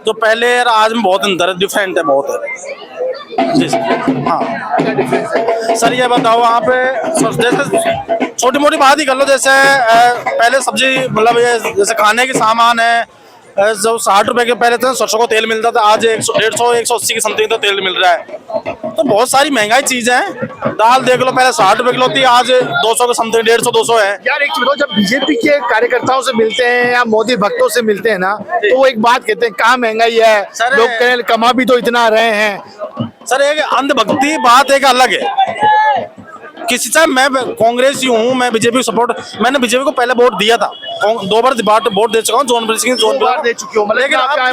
जो पहले और आज में बहुत अंतर है, डिफरेंट है, बहुत है जी सर। हाँ सर, ये बताओ वहाँ पे जैसे छोटी मोटी बात ही कर लो, जैसे पहले सब्जी मतलब ये जैसे खाने के सामान है, जो 60 रुपए के पहले तो सरसों को तेल मिलता था, आज 100, 150, 180 के समथिंग तो तेल मिल रहा है। तो बहुत सारी महंगाई चीजें हैं। दाल देख लो, पहले 60 रुपए किलो थी, आज 200 के समथिंग, 150, 200 है। यार एक चीज बताओ, जब बीजेपी के कार्यकर्ताओं से मिलते हैं या मोदी भक्तों से मिलते हैं ना, तो वो एक बात कहते हैं, कहाँ महंगाई है, सर, लोग कहें कमा भी तो इतना रहे हैं। सर एक अंधभक्ति बात एक अलग है। किसी से मैं कांग्रेस ही हूँ, मैं बीजेपी सपोर्ट, मैंने बीजेपी को पहले वोट दिया था, 2 बार वोट दे चुका हूँ, 2 बार दे चुके हो, मतलब लेकिन आपका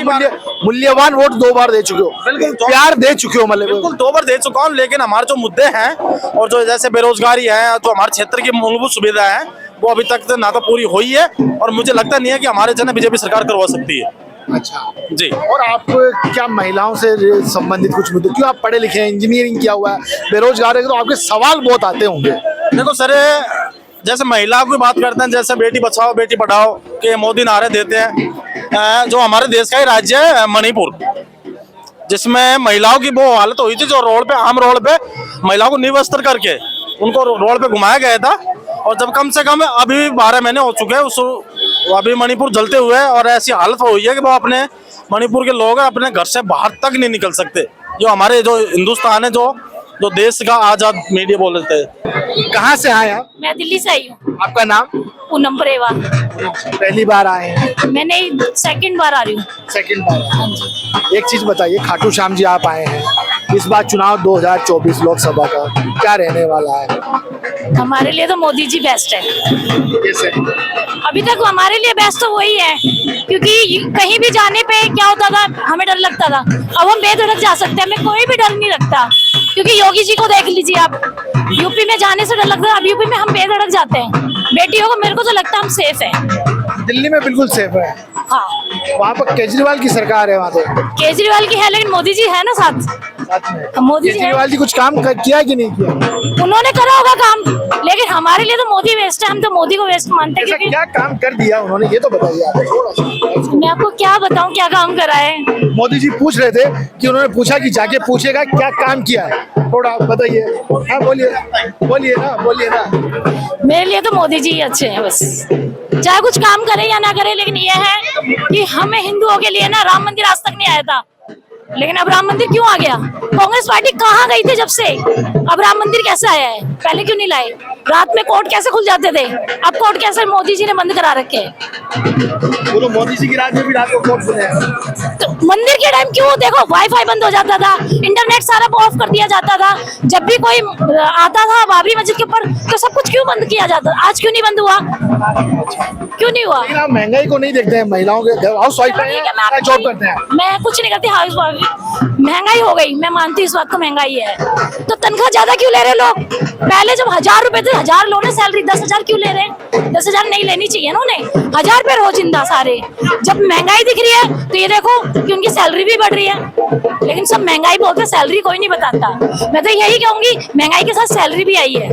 मूल्यवान वोट 2 बार दे चुके हो, बिल्कुल प्यार दे चुके हो, मतलब बिल्कुल 2 बार दे चुका हूँ। लेकिन हमारे जो मुद्दे हैं और जो जैसे बेरोजगारी है, जो हमारे क्षेत्र की मूलभूत सुविधा है, वो अभी तक ना तो पूरी हुई है और मुझे लगता नहीं है कि हमारे जन बीजेपी सरकार करवा सकती है। अच्छा जी। और आप क्या महिलाओं से संबंधित कुछ मुद्दे, क्यों आप पढ़े लिखे हैं, इंजीनियरिंग किया हुआ है, बेरोजगार है, तो आपके सवाल बहुत आते होंगे। देखो सर, जैसे महिला की बात करते हैं, जैसे बेटी बचाओ बेटी पढ़ाओ के मोदी नारे देते हैं, जो हमारे देश का ही राज्य है मणिपुर, जिसमें महिलाओं की वो हालत हुई थी, जो रोड पे, आम रोड पे महिलाओं को निवस्त्र करके उनको रोड पे घुमाया गया था। और जब कम से कम अभी 12 महीने हो चुके हैं उस अभी मणिपुर जलते हुए, और ऐसी हालत हुई है कि वो अपने मणिपुर के लोग अपने घर से बाहर तक नहीं निकल सकते। जो हमारे जो हिंदुस्तान है, जो देश का आजाद मीडिया बोल रहे थे। कहाँ से आए आप? मैं दिल्ली से आई हूँ। आपका नाम? पूनम बरेवा। पहली बार आए हैं? मैंने 2nd बार आ रही हूँ। सेकंड बार। एक चीज बताइए, खाटू श्याम जी आप आए हैं, इस बार चुनाव 2024 लोकसभा का क्या रहने वाला है? हमारे लिए तो मोदी जी बेस्ट है। कैसे? अभी तक हमारे लिए बेस्ट तो वही है, क्योंकि कहीं भी जाने पे क्या होता था, हमें डर लगता था, अब हम बेधड़क जा सकते हैं, हमें कोई भी डर नहीं लगता। क्योंकि योगी जी को देख लीजिए आप, यूपी में जाने से डर लगता है, अब यूपी में हम बेधड़क जाते हैं। बेटियों को मेरे को तो लगता है हम सेफ है। दिल्ली में बिल्कुल सेफ है। हाँ, वहाँ पर केजरीवाल की सरकार है, वहाँ तो केजरीवाल की है, लेकिन मोदी जी है ना साथ। मोदी जी केजरीवाल जी कुछ काम किया कि नहीं किया? उन्होंने करा होगा काम, लेकिन हमारे लिए तो मोदी वेस्ट है, हम तो मोदी को वेस्ट मानते हैं। ऐसा क्योंकि क्या काम कर दिया उन्होंने, ये तो बताइए आप थोड़ा सा। मैं आपको क्या बताऊं क्या काम करा है। मोदी जी पूछ रहे थे कि उन्होंने पूछा कि जाके पूछेगा क्या काम किया है, थोड़ा बताइए। हाँ बोलिए बोलिए ना। मेरे लिए तो मोदी जी ही अच्छे हैं बस, चाहे कुछ काम करे या ना करे। लेकिन ये है कि हमें हिंदुओं के लिए ना राम मंदिर आज तक नहीं आया था, लेकिन अब राम मंदिर क्यों आ गया? कांग्रेस पार्टी कहाँ गई थी जब से, अब राम मंदिर कैसे आया है? पहले क्यों नहीं लाए? रात में कोर्ट कैसे खुल जाते थे, अब कोर्ट कैसे मोदी जी ने बंद करा रखे हैं? बोलो, मोदी जी की राज में भी रात को कोर्ट खुले हैं। तो मंदिर के टाइम क्यों देखो वाईफाई बंद हो जाता था, इंटरनेट सारा ऑफ कर दिया जाता था, जब भी कोई आता था बाबरी मस्जिद के ऊपर तो सब कुछ क्यों बंद किया जाता? आज क्यों नहीं बंद हुआ? क्यों नहीं हुआ? आप महंगाई को नहीं देखते हैं, महिलाओं के हाउस वाइफ जॉब करते हैं। मैं कुछ नहीं करती, हाउस वाइफ। महंगाई हो गई, मैं मानती हूँ इस बात को, महंगाई है, तो तनख्वाह ज्यादा क्यों ले रहे लोग? पहले जब 1000 रुपए थे, 1000 लो ना सैलरी, 10,000 क्यों ले रहे हैं? 10,000 नहीं लेनी चाहिए ना उन्हें, 1000 पे रोजिंदा सारे। जब महंगाई दिख रही है तो ये देखो कि उनकी सैलरी भी बढ़ रही है, लेकिन सब महंगाई बोलते, सैलरी कोई नहीं बताता। मैं तो यही कहूंगी महंगाई के साथ सैलरी भी आई है,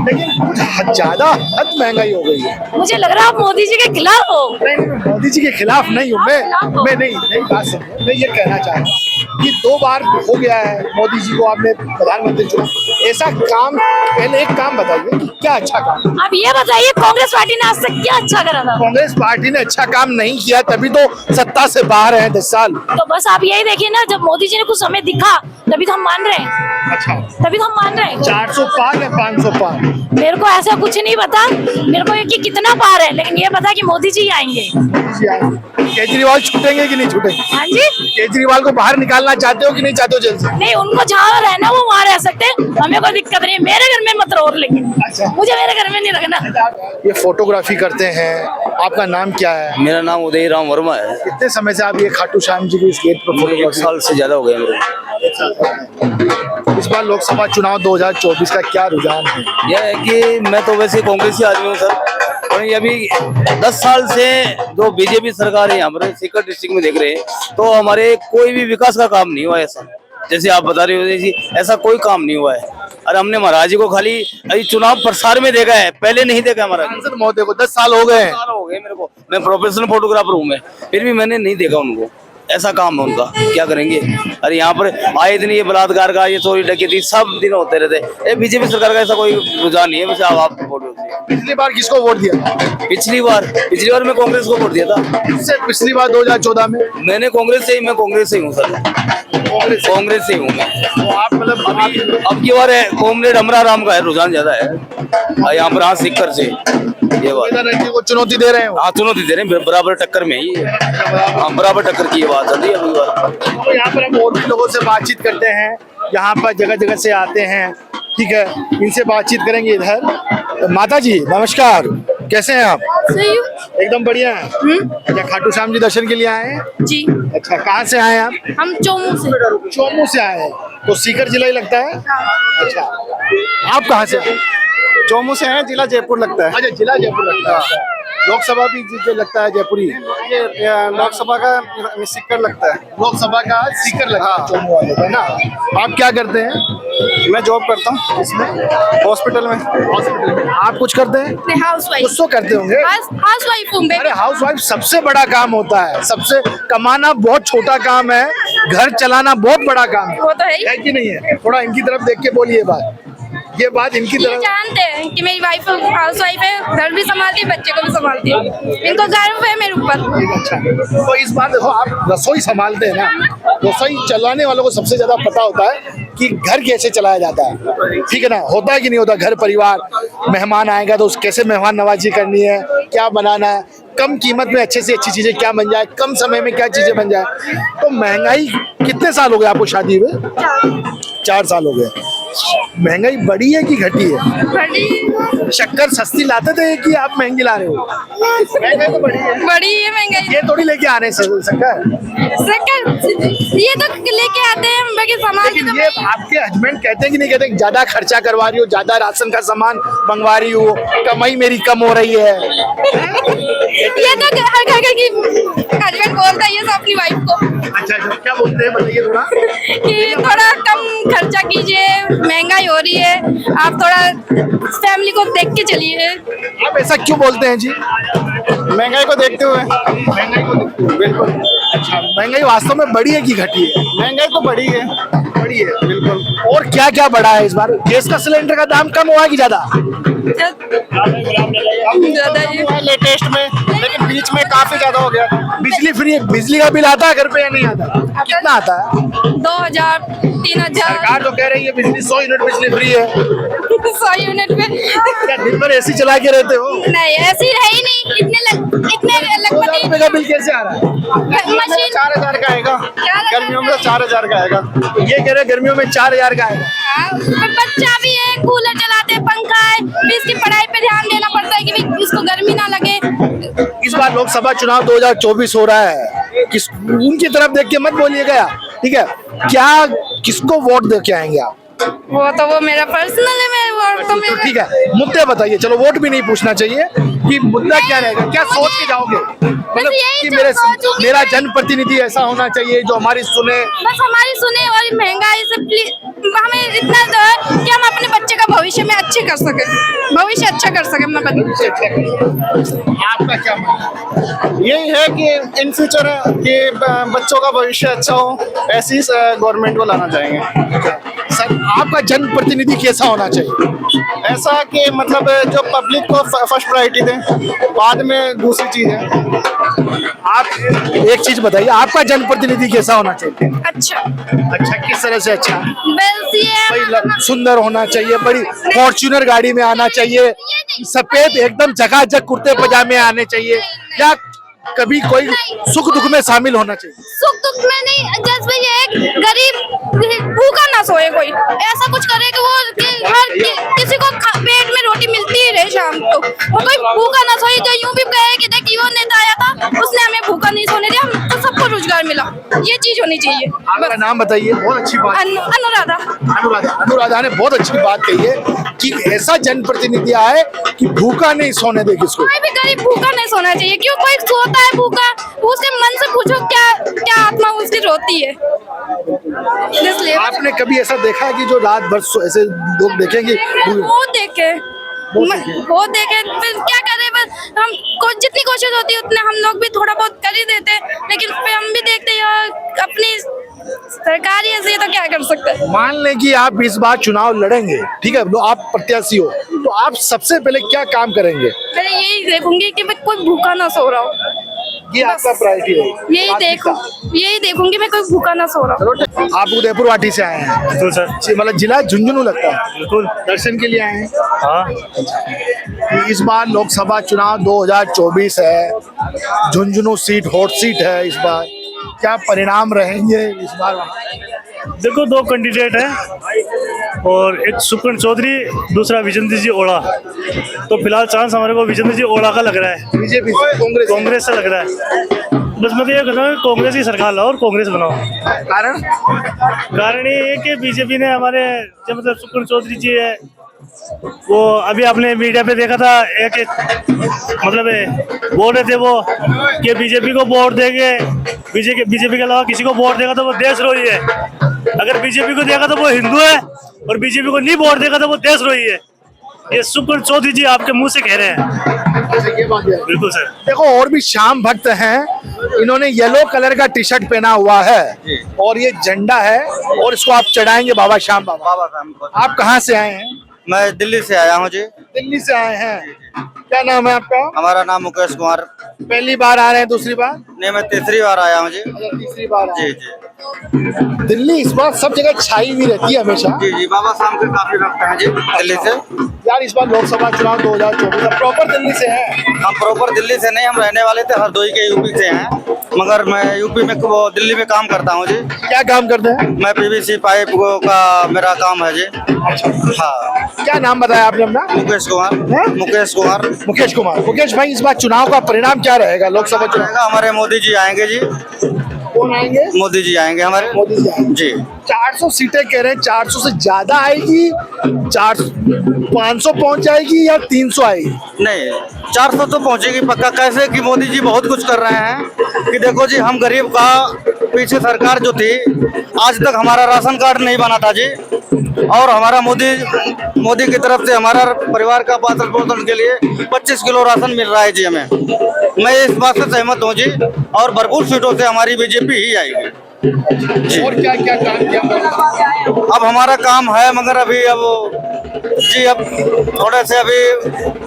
लेकिन कुछ ज्यादा हद महंगाई हो गई है। मुझे लग रहा है आप मोदी जी के खिलाफ हो। नहीं, मोदी जी के खिलाफ नहीं हूँ मैं नहीं बात समझो। मैं ये कहना चाह रहा हूँ कि 2 बार हो गया है मोदी जी को आपने प्रधानमंत्री चुना, ऐसा काम, पहले एक काम बताइए कि क्या अच्छा काम। आप ये बताइए कांग्रेस पार्टी ने आज तक क्या अच्छा करा था? कांग्रेस पार्टी ने अच्छा काम नहीं किया, तभी तो सत्ता से बाहर है 10 साल। तो बस आप यही देखिए ना, जब मोदी जी ने कुछ समय दिखा तभी तो हम मान रहे हैं। अच्छा, तभी तो हम मान रहे हैं। 400 पार है, 500 पार। मेरे को ऐसा कुछ नहीं पता, मेरे को ये कि कितना पार है, लेकिन ये पता कि मोदी जी आएंगे। केजरीवाल छूटेंगे कि नहीं छूटेंगे? हाँ जी, केजरीवाल को बाहर निकालना चाहते हो कि नहीं चाहते हो जेल से? नहीं, उनको जहाँ रहना वो वहाँ रह सकते हैं, हमें कोई दिक्कत नहीं। मेरे घर में मत रहो, लेकिन अच्छा। मुझे मेरे घर में नहीं रखना। ये फोटोग्राफी करते हैं, आपका नाम क्या है? मेरा नाम उदय राम वर्मा है। कितने समय से आप ये खाटू श्याम जी के इस गेट पर मुझे 1 साल से ज्यादा हो गया मेरे को। इस बार लोकसभा चुनाव 2024 का क्या रुझान है? यह है कि मैं तो वैसे कांग्रेसी आदमी हूँ सर, और ये अभी 10 साल से जो बीजेपी सरकार है हमारे सीकर डिस्ट्रिक्ट में देख रहे हैं, तो हमारे कोई भी विकास का काम नहीं हुआ ऐसा। जैसे आप बता रहे हो जी, ऐसा कोई काम नहीं हुआ है। अरे हमने महाराज जी को खाली अभी चुनाव प्रसार में देखा है, पहले नहीं देखा महाराज जी। सांसद महोदय को 10 साल हो गए हैं। साल हो गए मेरे को, मैं प्रोफेशनल फोटोग्राफर हूँ मैं, फिर भी मैंने नहीं देखा उनको। ऐसा काम है उनका, क्या करेंगे। अरे यहाँ पर आए दिन ये बलात्कार का, ये चोरी डकैती सब दिन होते रहते। ये बीजेपी सरकार का ऐसा कोई रुझान नहीं है। वैसे आप बोल रहे हो, पिछली बार किसको वोट दिया? पिछली बार मैं कांग्रेस को वोट दिया था। इससे पिछली बार 2014 में मैंने कांग्रेस से ही हूँ सर, कांग्रेस से ही हूँ मैं। तो आप मतलब अब की बार है कॉमरेड अमरा राम का है, रुझान ज्यादा है यहाँ पर। हाँ, सिक्कर से ये बात रणजी को चुनौती दे रहे हो? हाँ, चुनौती दे रहे हैं, बराबर टक्कर में ही है। हाँ, बराबर टक्कर की ये बात चल रही है अभी बात। तो यहाँ पर हम और भी लोगों से बातचीत करते हैं, यहाँ पर जगह जगह से आते हैं, ठीक है, इनसे बातचीत करेंगे। इधर माता जी नमस्कार, कैसे हैं आप? सही हूँ। एकदम बढ़िया है। क्या खाटू श्याम जी दर्शन के लिए आए हैं? जी, अच्छा, कहाँ से आए हैं आप? हम चोमू से। चोमू से आए हैं, तो सीकर जिला ही लगता है? अच्छा, आप कहाँ से आए? चोमू से हैं, जिला जयपुर लगता है। अच्छा, जिला जयपुर लगता है। लोकसभा भी जो लगता है जयपुरी? ये लोकसभा का सिक्कर लगता है। लोकसभा का सीकर लगता है चोमू वाले का ना। आप क्या करते हैं? मैं जॉब करता हूँ इसमें, हॉस्पिटल में। हॉस्पिटल में। आप कुछ करते हैं? House wife. कुछ तो करते होंगे। हाउस वाइफ हूँ। अरे हाउस वाइफ सबसे बड़ा काम होता है, सबसे कमाना बहुत छोटा काम है, घर चलाना बहुत बड़ा काम है। वो तो है ही। है कि नहीं है? थोड़ा इनकी तरफ देख के बोलिए बात, ये बात इनकी ये तरफ। जानते हैं कि मेरी वाइफ हाउस वाइफ है, घर भी संभालती है, बच्चे को भी संभालती है, इनको गर्व है मेरे ऊपर। अच्छा, तो इस बार देखो, आप रसोई संभालते हैं ना, रसोई चलाने वालों को सबसे ज्यादा पता होता है कि घर कैसे चलाया जाता है, ठीक है ना? होता है कि नहीं होता? घर परिवार, मेहमान आएगा तो कैसे मेहमान नवाजी करनी है, क्या बनाना है, कम कीमत में अच्छे से अच्छी चीजें क्या बन जाए, कम समय में क्या चीजें बन जाए। तो महंगाई, कितने साल हो गए आपको शादी हुए? 4 साल हो गए। महंगाई बढ़ी है कि घटी है? बड़ी शक्कर सस्ती लाते थे कि आप महंगी ला रहे हो? महंगाई तो बढ़ी है। बड़ी है महंगाई। ये थोड़ी लेके आ रहे हैं शक्कर, ये तो लेके आते हैं बाकी सामान। लेकिन ये आपके हस्बैंड कहते हैं कि नहीं कहते कि ज्यादा खर्चा करवा रही हो, ज्यादा राशन का सामान मंगवा रही हो, कमाई मेरी कम हो रही है? ये तो हर घर की हस्बैंड बोलता है ये सब अपनी वाइफ को। अच्छा, क्या बोलते हैं बताइए थोड़ा। कि थोड़ा कम खर्चा कीजिए, महंगाई हो रही है, आप थोड़ा फैमिली को देख के चलिए। आप ऐसा क्यों बोलते हैं जी? महंगाई को देखते हुए। महंगाई को देखते हुए, बिल्कुल। अच्छा, महंगाई वास्तव में बढ़ी है कि घटी है? महंगाई तो बढ़ी है, बढ़ी है, बिल्कुल। और क्या क्या बढ़ा है इस बार? गैस का सिलेंडर का दाम कम हुआ कि ज्यादा? ज्यादा ही लेटेस्ट में, लेकिन बीच में काफी ज्यादा हो गया। बिजली फ्री, बिजली का बिल आता है घर पे या नहीं आता? कितना आता है? 2000 3000। सरकार तो कह रही है बिजली 100 यूनिट बिजली फ्री है। 100 यूनिट में क्या दिन भर एसी चला के रहते हो? नहीं, ऐसी है ही नहीं। इतने 2000 रुपए का बिल कैसे आ रहा है? मशीन 4000 का आएगा, गर्मियों में 4000 का आएगा। ये कह रहे गर्मियों में 4000 का आएगा। बच्चा भी है, कूलर चलाते, पंखा है, भी इसकी पढ़ाई पे ध्यान देना पड़ता है कि भी इसको गर्मी ना लगे। इस बार लोकसभा चुनाव 2024 हो रहा है, किस उनकी तरफ देख के मत बोलिएगा, ठीक है? क्या किसको वोट दे के आएंगे आप? वो मेरा पर्सनल है, मैं वोट तो मेरा। ठीक है, मुद्दे बताइए। चलो, वोट भी नहीं पूछना चाहिए कि मुद्दा क्या रहेगा, क्या सोच के जाओगे? मतलब यही कि जो सोचूंगी मेरा मैं। जनप्रतिनिधि ऐसा होना चाहिए जो हमारी सुने। बस हमारी सुने, और महंगाई से हमें इतना दो है कि हम अपने बच्चे का भविष्य में अच्छे कर सके, भविष्य अच्छा कर सके अपना बच्चे। आपका क्या मानना है? यही है कि इन फ्यूचर कि बच्चों का भविष्य अच्छा हो, ऐसी गवर्नमेंट को लाना चाहेंगे। सर, आपका जनप्रतिनिधि कैसा होना चाहिए? ऐसा कि मतलब जो पब्लिक को फर्स्ट प्रायोरिटी दें, बाद में दूसरी चीजें। आप एक चीज बताइए, आपका जनप्रतिनिधि कैसा होना चाहिए? अच्छा, अच्छा, किस तरह से अच्छा? बस ये भाई सुंदर होना चाहिए, बड़ी फॉर्च्यूनर गाड़ी में आना चाहिए, सफेद एकदम झकाझक कुर्ते पजामे आने चाहिए, या कभी कोई सुख दुख में शामिल होना चाहिए? सुख दुख में नहीं, जैसे ये गरीब भूखा ना सोए, कोई ऐसा कुछ करे कि वो किसी को पेट में रोटी मिलती ही रहे शाम को, वो कोई भूखा ना सोए। जो यूं भी कहे कि देख, वो नेता आया था, उसने हमें भूखा नहीं सोने दिया, हम तो सबको रोजगार मिला, ये चीज होनी चाहिए। आपका नाम बताइए। बहुत अच्छी बात। अनुराधा। अनुराधा ने बहुत अच्छी बात कही है कि ऐसा जनप्रतिनिधि आए कि भूखा नहीं सोने दे किसको। कोई भी गरीब भूखा नहीं सोना चाहिए। क्यों कोई सोता है भूखा, उसके मन से पूछो क्या क्या आत्मा उसकी रोती है। इसलिए आपने कभी ऐसा देखा है कि जो रात भर ऐसे लोग देखेंगे? वो देखे फिर क्या करें, बस हम जितनी कोशिश होती है उतने हम लोग भी थोड़ा बहुत कर ही देते हैं, लेकिन फिर हम भी देखते हैं अपनी सरकार ही ऐसी है तो क्या कर सकते हैं। मान लें कि आप इस बार चुनाव लड़ेंगे, ठीक है, आप प्रत्याशी हो, तो आप सबसे पहले क्या काम करेंगे? मैं यही देखूंगी कि मैं कोई भूखा ना सो रहा हो, ये आपका प्रायोरिटी है। यही देखूंगी मैं कोई भूखा ना सो रहा हो। आप उदयपुर वाटी से आए हैं? बिल्कुल सर, मतलब जिला झुंझुनू लगता है। बिल्कुल दर्शन के लिए आए हैं। हाँ। इस बार लोकसभा चुनाव 2024 है, झुंझुनू सीट हॉट सीट है इस बार, क्या परिणाम रहेंगे इस बार? देखो, दो कैंडिडेट हैं और एक सुकन चौधरी, दूसरा विजेंद्र जी ओड़ा। तो फिलहाल चांस हमारे को विजेंद्र जी ओड़ा का लग रहा है। बीजेपी कांग्रेस से लग रहा है। बस मैं तो ये कहता हूँ कांग्रेस की सरकार लाओ और कांग्रेस बनाओ। कारण ये है कि बीजेपी ने हमारे जो मतलब सुकन चौधरी जी है, वो अभी आपने मीडिया पे देखा था, एक मतलब बोल रहे थे वो कि बीजेपी को वोट देंगे, बीजेपी के अलावा किसी को वोट देगा तो वो देशद्रोही है। अगर बीजेपी को देगा तो वो हिंदू है और बीजेपी को नहीं वोट देगा तो वो देशद्रोही है। ये सुकन चौधरी जी आपके मुंह से कह रहे हैं। ये बात है। बिल्कुल सर। देखो, और भी श्याम भक्त हैं, इन्होंने येलो कलर का टी शर्ट पहना हुआ है और ये झंडा है और इसको आप चढ़ाएंगे बाबा श्याम बाबा। आप कहाँ से आए हैं? मैं दिल्ली से आया हूँ जी। दिल्ली से आए हैं। क्या नाम है आपका? हमारा नाम मुकेश कुमार। पहली बार आ रहे हैं? दूसरी बार? नहीं, मैं तीसरी बार आया हूँ जी। तीसरी बार आए। जी जी दिल्ली इस बार सब जगह छाई हुई रहती है हमेशा। जी जी, बाबा शाम के काफी रखते हैं जी दिल्ली से। यार इस बार लोकसभा चुनाव 2024 प्रॉपर दिल्ली से है? हम प्रॉपर दिल्ली से नहीं, हम रहने वाले थे हरदोई के, यूपी से हैं, मगर मैं यूपी में दिल्ली में काम करता हूँ जी। क्या काम करते हैं? मैं पीवीसी पाइप का मेरा काम है जी। हाँ। क्या नाम बताया आपने अपना? मुकेश कुमार। मुकेश कुमार। मुकेश कुमार। मुकेश भाई, इस बार चुनाव का परिणाम क्या रहेगा? लोकसभा चुनाव हमारे मोदी जी आएंगे जी। कौन आएंगे? मोदी जी आएंगे हमारे। मोदी जी आएंगे जी। 400 सीटें कह रहे हैं, 400 से ज्यादा आएगी? 500 पहुंच जाएगी या 300 आएगी? नहीं, 400 तो पहुंचेगी पक्का। कैसे कि मोदी जी बहुत कुछ कर रहे हैं कि देखो जी, हम गरीब का पीछे सरकार जो थी, आज तक हमारा राशन कार्ड नहीं बना था जी, और हमारा मोदी की तरफ से हमारा परिवार का पालन पोषण के लिए 25 किलो राशन मिल रहा है जी हमें। मैं इस बात से सहमत हूँ जी, और भरपूर सीटों से हमारी बीजेपी ही आएगी जी। और क्या क्या काम किया? अब हमारा काम है, मगर अभी जी अब थोड़े से अभी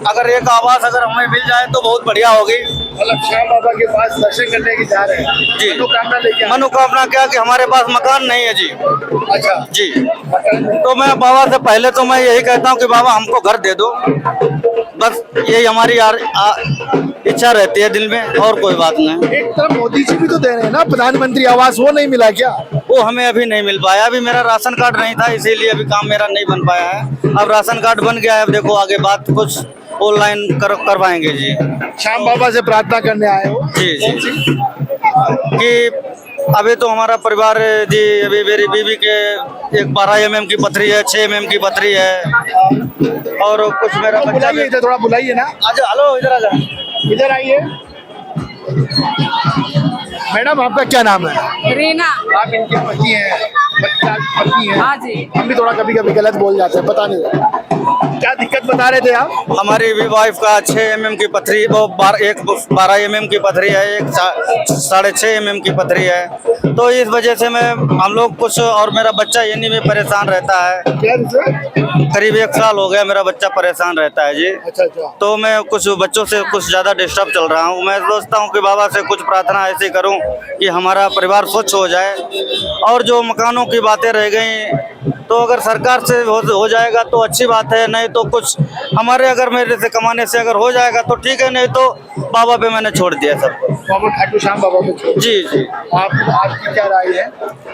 अगर एक आवास अगर हमें मिल जाए तो बहुत बढ़िया होगी। मतलब श्याम बाबा के पास दर्शन करने की जा रहे हैं जी। मनोकामना लेके? मनोकामना क्या कि हमारे पास मकान नहीं है जी। अच्छा जी। तो मैं बाबा से पहले तो मैं यही कहता हूँ कि बाबा हमको घर दे दो, बस यही हमारी इच्छा रहती है दिल में, और कोई बात नहीं। एक तरफ मोदी जी भी तो दे रहे हैं ना प्रधानमंत्री आवास, वो नहीं मिला क्या? वो हमें अभी नहीं मिल पाया। अभी मेरा राशन कार्ड नहीं था, इसीलिए अभी काम मेरा नहीं बन पाया है। अब राशन कार्ड बन गया है, अब देखो आगे बात कुछ ऑनलाइन करवाएंगे जी। श्याम बाबा से प्रार्थना करने आए हो? जी जी कि अभी तो हमारा परिवार जी, अभी मेरी बीवी के एक 12 mm की पथरी है, 6 mm की पथरी है, और कुछ मेरा बच्चा बुलाइए इधर, थोड़ा बुलाइए ना। आजा, हेलो इधर आजा, इधर आइए। मैडम आपका क्या नाम है? रीना। आप इनके पति हैं? पत्नी है? हाँ जी। हम भी थोड़ा कभी कभी गलत बोल जाते हैं, पता नहीं क्या दिक्कत बता रहे थे आप? हमारी भी वाइफ का 6 mm की पथरी, वो 12 mm की पथरी है, एक 6.5 mm की पथरी है। तो इस वजह से हम लोग कुछ, और मेरा बच्चा इन्हीं में परेशान रहता है। करीब 1 साल हो गया मेरा बच्चा परेशान रहता है जी। अच्छा। तो मैं कुछ बच्चों से कुछ ज्यादा डिस्टर्ब चल रहा हूँ। मैं सोचता हूँ कि बाबा से कुछ प्रार्थना ऐसी करूँ कि हमारा परिवार स्वच्छ हो जाए, और जो मकानों की बातें रह गई तो अगर सरकार से हो जाएगा तो अच्छी बात है, नहीं तो कुछ हमारे अगर मेरे से कमाने से अगर हो जाएगा तो ठीक है, नहीं तो बाबा पे मैंने छोड़ दिया सबको। बाबा खाटू श्याम बाबा पे छोड़? जी जी। आपकी क्या राय है?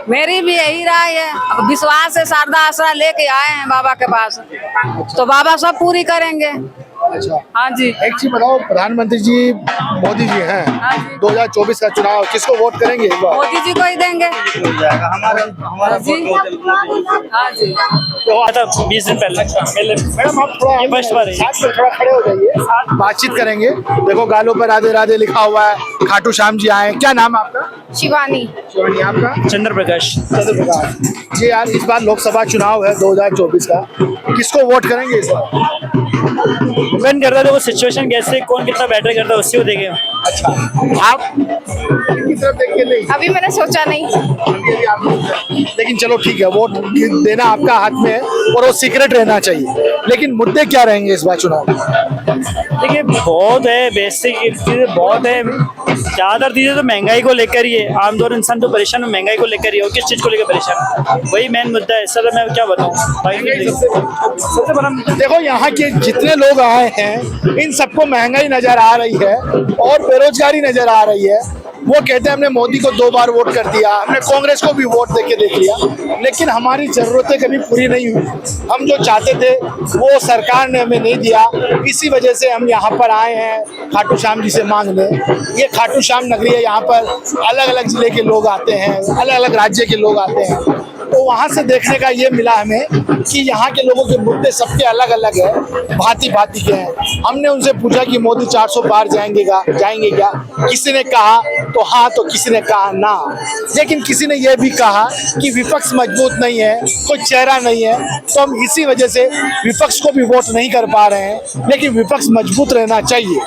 मेरी भी यही राय है। अब विश्वास से श्रद्धा आसरा लेके आए हैं बाबा के पास, तो बाबा सब पूरी करेंगे। अच्छा हाँ जी। एक चीज बताओ, प्रधानमंत्री जी मोदी जी हैं, हाँ जी। 2024 का चुनाव, किसको वोट करेंगे इस बार? मोदी जी को ही देंगे। हाँ जी। हाँ जी। 20 दिन पहले मैडम आप थोड़ा ये फर्स्ट बार है। साथ में थोड़ा खड़े हो जाइए, बातचीत करेंगे। देखो गालों पर राधे राधे लिखा हुआ है, खाटू श्याम जी आए। क्या नाम है आपका? शिवानी। शिवानी, आपका? चंद्र प्रकाश। चंद्रप्रकाश जी। यार इस बार लोकसभा चुनाव है 2024 का, किसको वोट करेंगे इस बार? डिपेंड करता है वो सिचुएशन कैसे, कौन कितना बेटर करता है उसी को देखें। अच्छा, आप किसी तरफ देख के नहीं? अभी मैंने सोचा नहीं। लेकिन चलो ठीक है, वोट देना आपका हाथ में है और वो सीक्रेट रहना चाहिए। लेकिन मुद्दे क्या रहेंगे इस बार चुनाव में? देखिए बहुत है, बेसिक चीजें बहुत है। ज्यादातर चीजें तो महंगाई को लेकर ही है। आमतौर इंसान तो परेशान है महंगाई को लेकर ही है। और किस चीज को लेकर परेशान है, वही मेन मुद्दा है। सर मैं क्या बताऊँ, सबसे बड़ा देखो यहाँ के जितने लोग आए हैं इन सबको महंगाई नजर आ रही है और बेरोजगारी नजर आ रही है। वो कहते हैं हमने मोदी को 2 बार वोट कर दिया, हमने कांग्रेस को भी वोट देके देख लिया, लेकिन हमारी जरूरतें कभी पूरी नहीं हुई। हम जो चाहते थे वो सरकार ने हमें नहीं दिया। इसी वजह से हम यहाँ पर आए हैं खाटू श्याम जी से मांगने। ये खाटू श्याम नगरी है, यहाँ पर अलग अलग जिले के लोग आते हैं, अलग अलग राज्य के लोग आते हैं। तो वहाँ से देखने का ये मिला हमें कि यहाँ के लोगों के मुद्दे सबके अलग अलग है, भांति भांति के हैं। हमने उनसे पूछा कि मोदी 400 पार जाएंगे क्या? किसी ने कहा तो हाँ, तो किसी ने कहा ना। लेकिन किसी ने यह भी कहा कि विपक्ष मजबूत नहीं है, कोई चेहरा नहीं है, तो हम इसी वजह से विपक्ष को भी वोट नहीं कर पा रहे हैं। लेकिन विपक्ष मजबूत रहना चाहिए।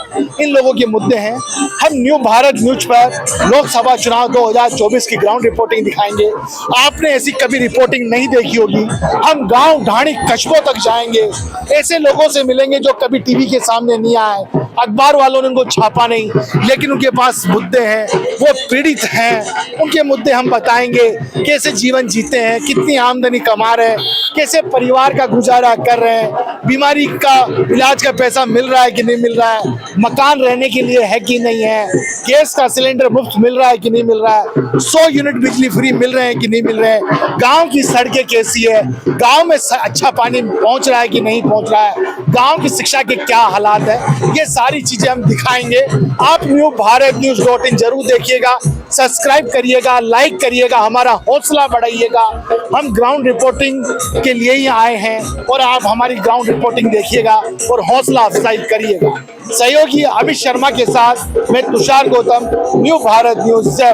इन लोगों के मुद्दे हैं। हम न्यू भारत न्यूज पर लोकसभा चुनाव 2024 की ग्राउंड रिपोर्टिंग दिखाएंगे। आपने ऐसी कभी रिपोर्टिंग नहीं देखी होगी। हम गांव ढाणी कस्बों तक जाएंगे, ऐसे लोगों से मिलेंगे जो कभी टीवी के सामने नहीं आए, अखबार वालों ने उनको छापा नहीं, लेकिन उनके पास मुद्दे हैं, वो पीड़ित हैं। उनके मुद्दे हम बताएंगे, कैसे जीवन जीते हैं, कितनी आमदनी कमा रहे हैं, कैसे परिवार का गुजारा कर रहे हैं, बीमारी का इलाज का पैसा मिल रहा है कि नहीं मिल रहा है, मकान रहने के लिए है कि नहीं है, गैस का सिलेंडर मुफ्त मिल रहा है कि नहीं मिल रहा है, 100 यूनिट बिजली फ्री मिल रहे हैं कि नहीं मिल रहे हैं, गांव की सड़कें कैसी है, गांव में अच्छा पानी पहुंच रहा है कि नहीं पहुंच रहा है, गांव की शिक्षा के क्या हालात है, ये सारी चीजें हम दिखाएंगे। आप न्यू भारत न्यूज.in जरूर देखिएगा, सब्सक्राइब करिएगा, लाइक करिएगा, हमारा हौसला बढ़ाइएगा। हम ग्राउंड रिपोर्टिंग के लिए ही आए हैं और आप हमारी ग्राउंड रिपोर्टिंग देखिएगा और हौसला अफजाई करिएगा। सहयोगी अमित शर्मा के साथ मैं तुषार गौतम, न्यू भारत न्यूज से।